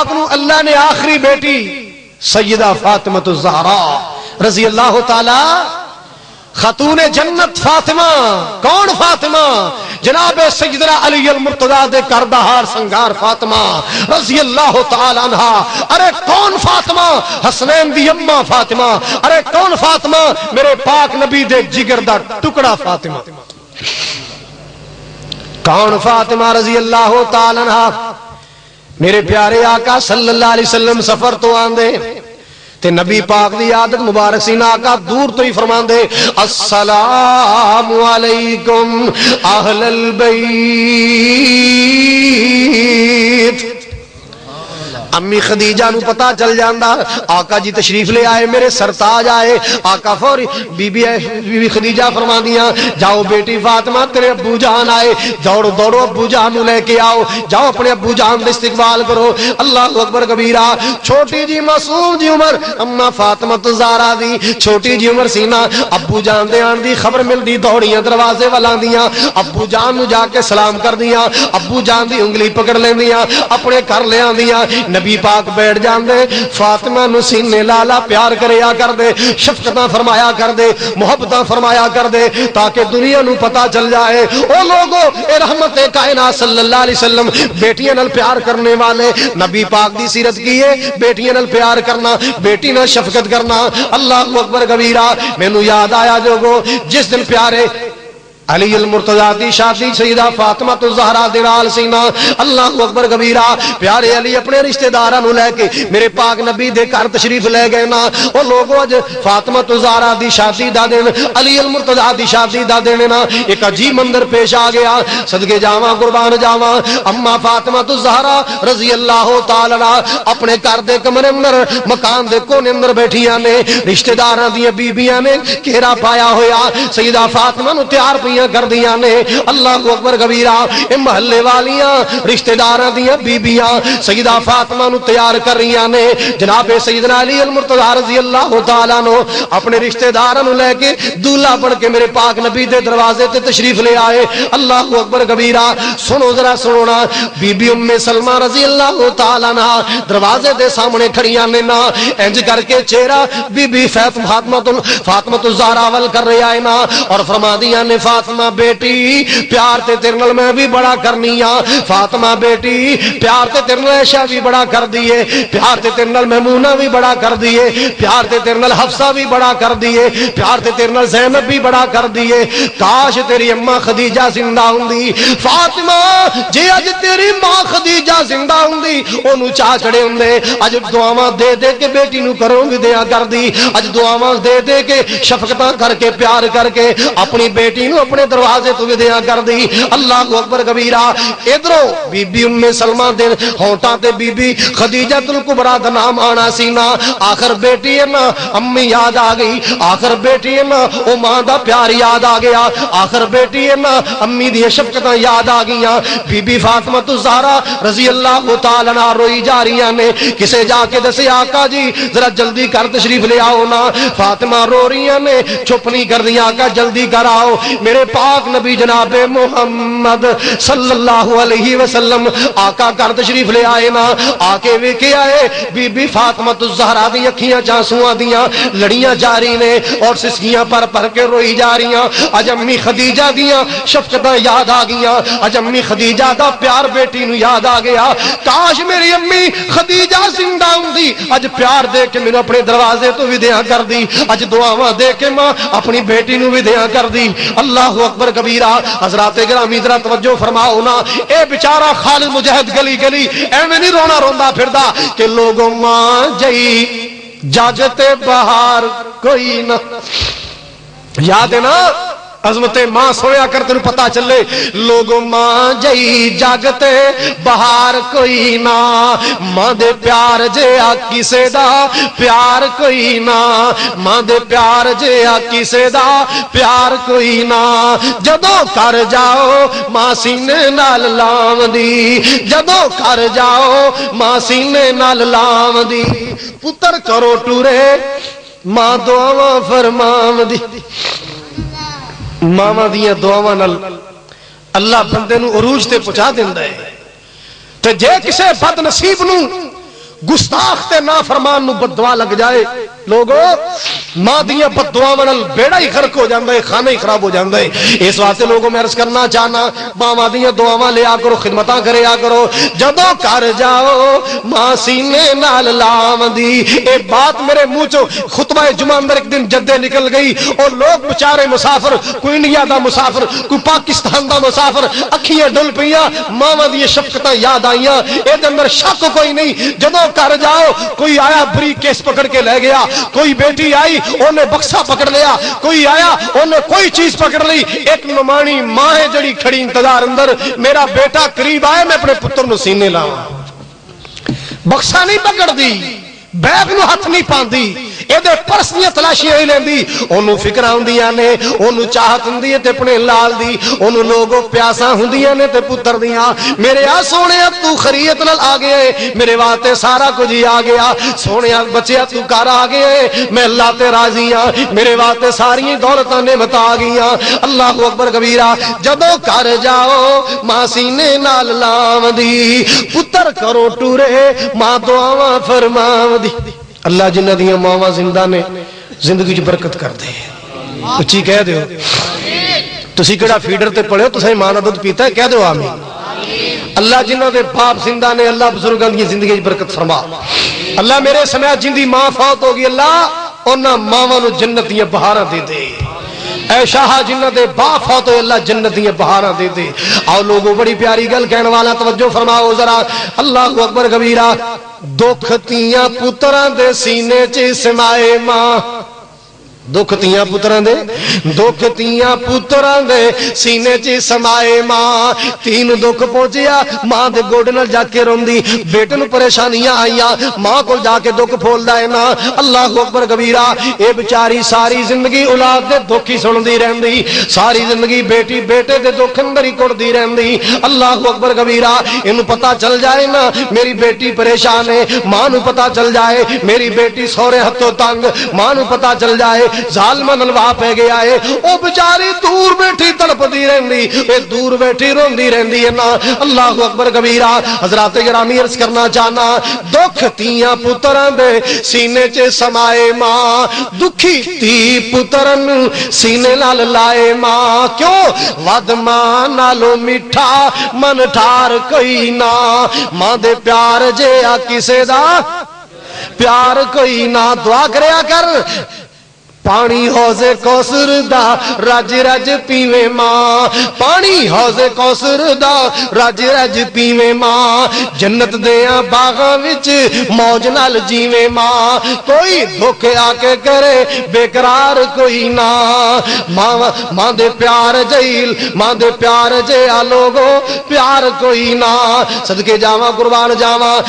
پاک نو اللہ نے آخری بیٹی سیدہ فاطمہ الزہرا رضی اللہ تعالی خاتون جنت فاطمہ. کون فاطمہ؟ جناب سیدنا علی المرتضیٰ دے کردہار سنگار فاطمہ رضی اللہ تعالی عنہ. ارے کون فاطمہ؟ حسنین دی اماں فاطمہ. ارے کون فاطمہ؟ میرے پاک نبی دے جگر دا ٹکڑا فاطمہ. کون فاطمہ رضی اللہ تعالی عنہ؟ میرے پیارے آقا صلی اللہ علیہ وسلم سفر تو آندے تے نبی پاک دی عادت مبارک سی آقا دور تو ہی فرمان دے السلام علیکم اہل البیت. امی خدیجہ نو پتا چل جاندہ آقا جی تشریف لے آئے میرے سرتاج آئے. آقا فوری بی بی خدیجہ فرما دیا جاؤ بیٹی فاطمہ تیرے ابو جان آئے, دوڑو دوڑو ابو جان نو لے کے آؤ, جاؤ اپنے ابو جان دے استقبال کرو. اللہ اکبر کبیرہ. چھوٹی جی معصوم جی عمر اما فاطمہ الزہرا دی چھوٹی جی عمر سینا ابو جان دے آن دی خبر مل دی دوڑیاں دروازے والا دیاں ابو جان نو جا کے سلام کر دیاں ابو جان دی انگلی پکڑ لیں دیاں اپنے کر لے آن دیاں. نبی پاک بیٹھ جان دے فاطمہ نو سینے لالا پیار کریا کر دے شفقتاں فرمایا کر دے محبتاں فرمایا کر دے تاکہ دنیا نو پتا چل جائے او لوگو اے رحمت کائنات صلی اللہ علیہ وسلم بیٹیاں نال پیار کرنے والے. نبی پاک دی سیرت کی ہے بیٹیاں نال پیار کرنا بیٹی نال شفقت کرنا. اللہ اکبر کبیرہ. مینوں یاد آیا جوگو جس دن پیارے علی المرتضیٰ دی شادی سیدہ فاطمہ الزہرا دے نال سینا. اللہ اکبر کبیرہ. پیارے علی اپنے رشتہ داراں نو لے کے میرے پاک نبی دے گھر تشریف لے گئے نا. او لوگو اج فاطمہ الزہرا دی شادی دا دن علی المرتضیٰ دی شادی دا دن نا ایک عجیب منظر پیش آ گیا. صدقے جاواں قربان جاواں اما فاطمہ الزہرا رضی اللہ تعالی عنہ اپنے گھر دے کمرے اندر مکان دے کونے اندر بیٹھیاں نے رشتہ داراں دی بیبییاں نے گھیرا پایا ہویا سیدہ فاطمہ نو تیار کر دیا نے. اللہ اکبر کبیرہ. اے محلے والیاں رشتہ داراں دیاں بیبییاں سیدہ فاطمہ نو تیار کر رہی نے. جناب سیدنا علی المرتضیٰ رضی اللہ تعالیٰ نو اپنے رشتہ داراں نو لے کے دولہا بن کے میرے پاک نبی دے دروازے تے تشریف لے آئے. اللہ اکبر کبیرہ. سنو ذرا سنو نا بی بی ام سلمہ رضی اللہ تعالیٰ عنہ دروازے دے سامنے کھڑیاں نے نا انج کر کے چہرہ بی بی فاطمہ الزہرا ول کر رہا ہے نا اور فرما دیا نے فاطمہ بیٹی پیار تے تیرے نال میں بھی بڑا کرنی ہاں. فاطمہ بیٹی پیار تے تیرے نال عائشہ بھی بڑا کر دیے پیار تے تیرے نال میمونہ بھی بڑا کر دیے پیار تے تیرے نال حفصہ بھی بڑا کر دیے پیار تے تیرے نال زینب بھی بڑا کر دیے. کاش تیری اماں خدیجہ زندہ ہوندی. فاطمہ جے اج تیری ماں خدیجہ زندہ ہوندی اونوں چاہ چڑے ہوندے اج دعاواں دے دے کے بیٹی نو کروں بھی دیا کر دی. اج دعاواں دے دے کے شفقتاں کر کے پیار کر کے اپنی بیٹی نو اپنے دروازے تو ودیاں کر دی. اللہ اکبر کبیرہ. ادھروں بی بی ام سلمہ دے ہونٹاں تے بی بی خدیجہ الکبریٰ دا نام آنا سی نا. آخر بیٹی ہے نا امی یاد آ گئی. آخر بیٹی ہے نا او ماں دا پیار یاد آ گیا. آخر بیٹی ہے نا امی دی شفقتاں یاد آ گئیاں. بی بی فاطمہ الزہرا رضی اللہ تعالی عنہا روئی جا رہی نے. کسے جا کے دسے آقا جی ذرا جلدی کر تشریف لے آؤ نا. فاطمہ رو رہی نے چپ نہیں کر دی. آقا جلدی کر آؤ. میرے پاک نبی جناب محمد صلی اللہ علیہ وسلم آقا کر تشریف لے آئے نا. آ کے ویکھے آئے بی بی فاطمہ الزہرا دی اکھیاں چانسواں دیاں لڑیاں جاری نے اور سسکیاں پر پر کے روئی جا رہیاں. اج امی خدیجہ دیاں شفقتاں یاد آ گئیاں. اج امی خدیجہ دا پیار بیٹی نو یاد آ گیا. کاش میری امی خدیجہ زندہ ہوندی اج پیار دے کے مینوں اپنے دروازے تو ودیاں کر دی. اج دعاواں دے کے ماں اپنی بیٹی نو ودیاں کر دی. اللہ اکبر کبیرہ. حضرات گرامی ذرا توجہ فرماؤ نا. اے بیچارہ خالد مجاہد گلی گلی ایویں نہیں رونا روندا پھردا کہ لوگوں ماں جئی جاگتے بہار کوئی نہ. یاد ہے نا عظمت ماں سویا کر تینوں پتا چلے. لوگوں ماں جئی جاگتے بہار کوئی نہ. ماں دے پیار جیا کسے دا پیار کوئی نہ. ماں دے پیار جیا کسے دا پیار کوئی نہ. جدوں کر جاؤ ماں سینے نال لاوندی. جدوں کر جاؤ ماں سینے نال لاوندی. پتر کرو ٹورے ماں دعاواں فرماوندی. ماواں دیاں دعاواں نال اللہ بندے نو عروج تے پہنچا دیندا ہے. تے جے کسے بد نصیب نو گستاخ تے نافرمان نو بددعا لگ جائے لوگو ماں دیاں بددعاواں نال بیڑا ہی غرق ہو جاندا ہے کھانا ہی خراب ہو جاندا ہے اس واسطے لوگوں میں عرض کرنا چاہنا ماں دیاں دعاواں لیا کرو خدمتاں کریا کرو جدوں گھر جاؤ ماں سینے نال لاوندی اے بات میرے منہ چوں خطبہ جمعہ اندر ایک دن جدے نکل گئی اور لوگ بیچارے مسافر کوئی انڈیا دا مسافر کوئی پاکستان دا مسافر اکھیاں ڈل پیاں ماں دی شفقتاں یاد آئیاں اے دے اندر شک کوئی نہیں جدوں گھر جاؤ کوئی آیا بری کیس پکڑ کے لے گیا کوئی بیٹی آئی انہیں بکسا پکڑ لیا کوئی آیا انہیں کوئی چیز پکڑ لی ایک نمانی ماں ہے جڑی کھڑی انتظار اندر میرا بیٹا قریب آئے میں اپنے پتر نو سینے لاؤں بکسا نہیں پکڑ دی بیگ نو ہاتھ نہیں پاندی ایدے پرس دیاں تلاشیاں ہی لیندی انہوں فکر ہوندیاں نے انہوں چاہت ہوندی ہے تے اپنے لال دی انہوں لوگوں پیاساں ہوندیاں نے تے پتر دیاں میرے آ سونے تو خریت نال آ گئے میرے واسطے سارا کچھ ہی آ گیا سونے بچے تو گھر آ گئے میں اللہ تے راضی ہاں میرے واسطے ساری دولتاں نعمتاں آ گئیاں اللہ اکبر کبیرہ جدوں گھر جاؤ ماں سینے نال لاوندی پتر کرو ٹورے ماں دعاواں فرماوندی اللہ جنہ دیاں ماواں زندہ نے زندگی جو برکت کر دے اچھی کہہ دیو تسی کڑا فیڈر تے پڑھے ہو تسیں ماں دا دودھ پیتا ہے کہہ دیو آمین اللہ جنہ دے باپ زندہ نے اللہ بزرگاں دی زندگی جو برکت فرما اللہ میرے سمیت جن دی ماں فوت ہوگی اللہ انہاں ماواں نو جنت دیاں بہاراں دے دے اے شاہ جنہ دے باپ فوت ہوئے اللہ جنت دیاں بہاراں دے دے آؤ لوگوں بڑی پیاری گل کہنے والا توجہ فرماؤ ذرا اللہ اکبر کبیرہ دکھتیاں پتران دے سینے چ سمائے ماں دکھتیاں پتران دے سینے چ سمائے ماں تین دکھ پہنچیا ماں دے گوڑ نال جا کے روندی بیٹے نو پریشانیاں آئیاں ماں کو جا کے دکھ پھولدا ہے نا اللہ اکبر کبیرہ اے بیچاری ساری زندگی اولاد دے دکھ ہی سندی رہندی ساری زندگی بیٹی بیٹے دے دکھ اندر ہی کڑدی رہندی اللہ اکبر کبیرہ اینو پتہ چل جائے نا میری بیٹی پریشان ہے ماں نو پتہ چل جائے میری بیٹی سورے ہتھوں تنگ ماں نو پتہ چل جائے ظالمہ نلوا پہ گیا ہے او بیچاری دور بیٹھی تڑپدی رہندی اے دور بیٹھی روندی رہندی ہے نا اللہ اکبر کبیرہ حضرات گرامی عرض کرنا چاہنا دکھ تیاں پتران دے سینے چ سمائے ماں دکھی تی پترن سینے نال لائے ماں کیوں ود ماں نالو میٹھا من ٹھار کوئی نہ ماں دے پیار جے آ کسے دا پیار کوئی نہ دعا کریا کر پانی حوضے کوثر دا رج رج پیوے ماں پانی حوضے کوثر دا رج رج پیوے ماں جنت دیاں باغاں وچ موج نال جیوے ماں کوئی دھوکے آ کے کرے بے قرار کوئی نہ ماں دے پیار جیل ماں دے پیار جے آ لوگو پیار کوئی نہ صدقے جاواں قربان جاواں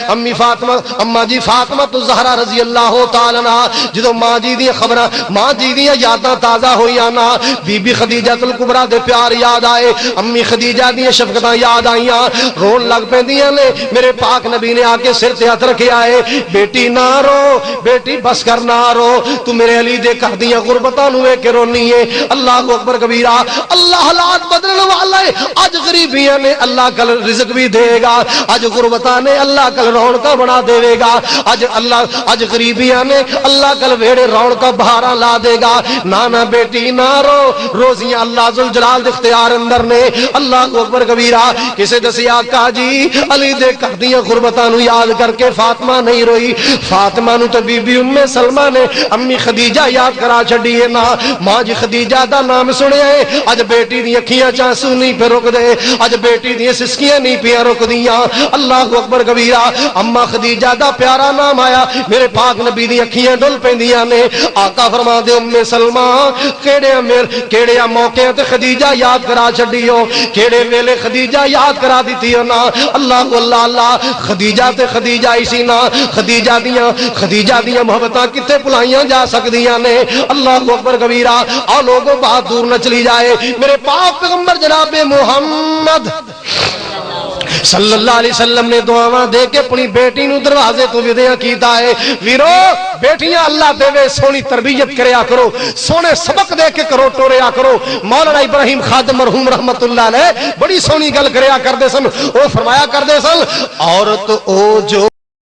امی فاطمہ اماں جی فاطمہ الزہرا رضی اللہ تعالی عنہا جدوں ماں جی دی خبر ماں جی دیاں یاداں تازہ ہوئیاں نا بی بی خدیجہ الکبریٰ دے پیار یاد آئے امی خدیجہ دیاں شفقتاں یاد آئیاں رون لگ پیندیاں نے میرے پاک نبی نے آ کے سر تے ہاتھ رکھے آئے بیٹی نہ رو بیٹی بس کر نہ رو تو میرے علی دے کہہ دیاں غربتاں نو ویکھ کے رونی ہے اللہ اکبر کبیرہ اللہ حالات بدلنے والا ہے اج غریبیاں نے اللہ کل رزق بھی دے گا اج غربتاں نے اللہ کل رونقاں بنا دے گا اج غریبیاں نے اللہ کل ویڑے رونقاں بہاراں لا دے گا نانا بیٹی نہ رو روزیاں اللہ ذوالجلال دے اختیار اندر نے اللہ اکبر کبیرہ کسے دسی آقا جی علی دے کہہ دیاں غربتاں نو یاد کر کے فاطمہ نہیں روئی فاطمہ نو تو بی بی ام سلمہ نے امی خدیجہ یاد کرا چھڈی ہے نا ماں جی خدیجہ دا نام سنیا ہے اج بیٹی دی اکھیاں چانسو نہیں پہ رک دے اج بیٹی دی سسکیاں نہیں پہ رک دیاں اللہ اکبر کبیرہ اما خدیجہ دا پیارا نام آیا میرے پاک نبی دی اکھیاں ڈل پیندیاں نے آقا فرما دے ام سلمہ کیڑے موقع تے خدیجہ یاد کرا چھڈیو کیڑے ویلے خدیجہ یاد کرا دیتی ہو نا اللہ اللہ اللہ خدیجہ تے خدیجہ اسی نا خدیجہ دیاں محبتاں کتے بھلائیاں جا سکدیاں نے اللہ اکبر کبیرہ آ لوگوں بہت دور نہ چلی جائے میرے پاک پیغمبر جناب محمد صلی اللہ علیہ وسلم نے دعاواں دے کے اپنی بیٹی نو دروازے تو ودیاں کیتا ہے ویرو بیٹیاں اللہ دے وے سونی تربیت کریا کرو سونے سبق دے کے کرو ٹوریا کرو مولانا ابراہیم خادم مرحوم رحمت اللہ علیہ بڑی سونی گل کریا کردے سن او فرمایا کردے سن عورت او جو